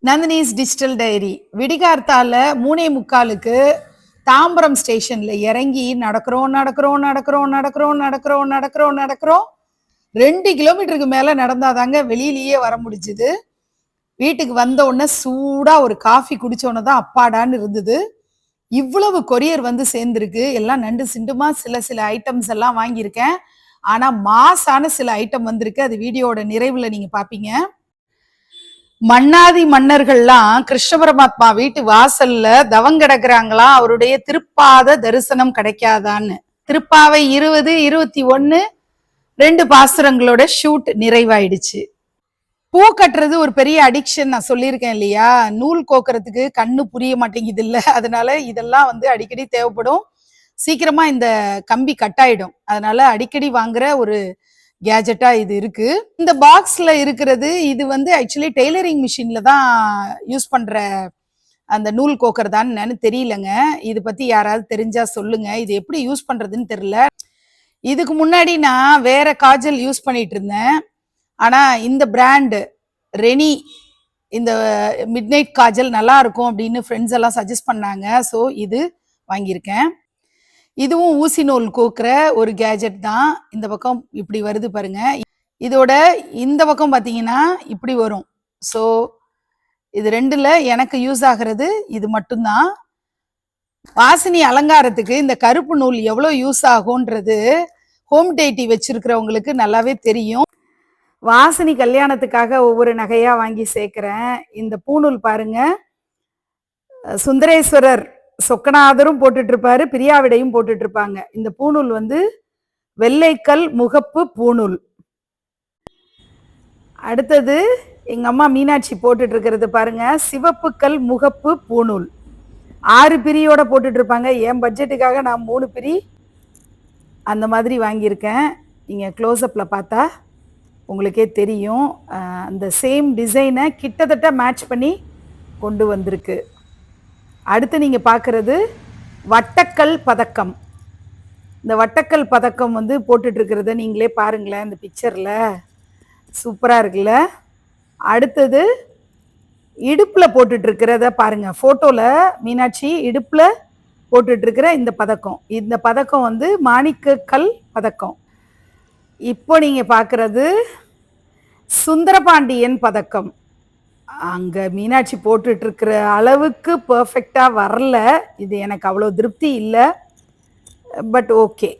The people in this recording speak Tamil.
நந்தினிஸ் டிஜிட்டல் டைரி விடிகார்த்தால 3:45க்கு தாம்பரம் ஸ்டேஷன்ல இறங்கி நடக்கிறோம் 2 கிலோமீட்டருக்கு மேல நடந்தாதாங்க வெளியிலேயே வர முடிஞ்சுது. வீட்டுக்கு வந்த உடனே சூடா ஒரு காஃபி குடிச்ச உடனே தான் அப்பாடான்னு இருந்தது. இவ்வளவு கொரியர் வந்து சேர்ந்திருக்கு. எல்லாம் நண்டு சிண்டுமா சில ஐட்டம்ஸ் எல்லாம் வாங்கியிருக்கேன். ஆனா மாசான சில ஐட்டம் வந்திருக்கு. அது வீடியோட நிறைவுல நீங்க பாப்பீங்க. மன்னாதி மன்னர்கள்லாம் கிருஷ்ண பரமாத்மா வீட்டு வாசல்ல தவங்கிடக்குறாங்களாம், அவருடைய திருப்பாத தரிசனம் கிடைக்காதான்னு. திருப்பாவை 20, 21 2 பாசுரங்களோட ஷூட் நிறைவாயிடுச்சு. பூ கட்டுறது ஒரு பெரிய அடிக்ஷன், நான் சொல்லியிருக்கேன் இல்லையா? நூல் கோக்குறதுக்கு கண்ணு புரிய மாட்டேங்குது இல்ல, அதனால இதெல்லாம் வந்து அடிக்கடி தேவைப்படும். சீக்கிரமா இந்த கம்பி கட்டாயிடும், அதனால அடிக்கடி வாங்குற ஒரு கேஜெட்டா இது இருக்கு. இந்த பாக்ஸ்ல இருக்கிறது இது வந்து ஆக்சுவலி டெய்லரிங் மிஷின்ல தான் யூஸ் பண்ற அந்த நூல் கோக்கறதான்னு தெரியலங்க. இது பத்தி யாராவது தெரிஞ்சா சொல்லுங்க. இது எப்படி யூஸ் பண்றதுன்னு தெரியல. இதுக்கு முன்னாடி நான் வேற காஜல் யூஸ் பண்ணிட்டு இருந்தேன். ஆனா இந்த பிராண்ட் ரெனி இந்த மிட் நைட் காஜல் நல்லா இருக்கும் அப்படின்னு ஃப்ரெண்ட்ஸ் எல்லாம் சஜஸ்ட் பண்ணாங்க. ஸோ இது வாங்கியிருக்கேன். இதுவும் ஊசி நூல் கோக்குற ஒரு கேஜெட் தான். இந்த பக்கம் இப்படி வருது பாருங்க. இதோட இந்த பக்கம் பார்த்தீங்கன்னா இப்படி வரும். ஸோ இது ரெண்டுல எனக்கு யூஸ் ஆகிறது இது மட்டும்தான். வாசினி அலங்காரத்துக்கு இந்த கருப்பு நூல் எவ்வளோ யூஸ் ஆகும்ன்றது ஹோம் டேட்டி வச்சிருக்கிறவங்களுக்கு நல்லாவே தெரியும். வாசினி கல்யாணத்துக்காக ஒவ்வொரு நகையா வாங்கி சேர்க்கிறேன். இந்த பூநூல் பாருங்க, சுந்தரேஸ்வரர் சொக்கநாதரும் போட்டுட்டு இருப்பாரு, பிரியாவிடையும் போட்டுட்டு இருப்பாங்க. இந்த பூநூல் வந்து வெள்ளைக்கல் முகப்பு பூநூல். அடுத்தது எங்க அம்மா மீனாட்சி போட்டுட்டு இருக்கிறது பாருங்க, சிவப்பு கல் முகப்பு பூநூல். 6 பிரியோட போட்டுட்டு இருப்பாங்க. என் பட்ஜெட்டுக்காக நான் 3 பிரி அந்த மாதிரி வாங்கியிருக்கேன். நீங்க க்ளோஸ்அப்ல பார்த்தா உங்களுக்கே தெரியும். அந்த சேம் டிசைனை கிட்டத்தட்ட மேட்ச் பண்ணி கொண்டு வந்திருக்கு. அடுத்து நீங்கள் பார்க்குறது வட்டக்கல் பதக்கம். இந்த வட்டக்கல் பதக்கம் வந்து போட்டுட்ருக்கிறத நீங்களே பாருங்களேன், இந்த பிக்சரில் சூப்பராக இருக்குல்ல. அடுத்தது இடுப்பில் போட்டுட்ருக்கிறத பாருங்கள், ஃபோட்டோவில் மீனாட்சி இடுப்பில் போட்டுட்ருக்கிற இந்த பதக்கம். இந்த பதக்கம் வந்து மாணிக்கக்கல் பதக்கம். இப்போ நீங்கள் பார்க்குறது சுந்தரபாண்டியன் பதக்கம். அங்கே மீனாட்சி போட்டுட்ருக்கிற அளவுக்கு பர்ஃபெக்டாக வரல. இது எனக்கு அவ்வளோ திருப்தி இல்லை, பட் ஓகே.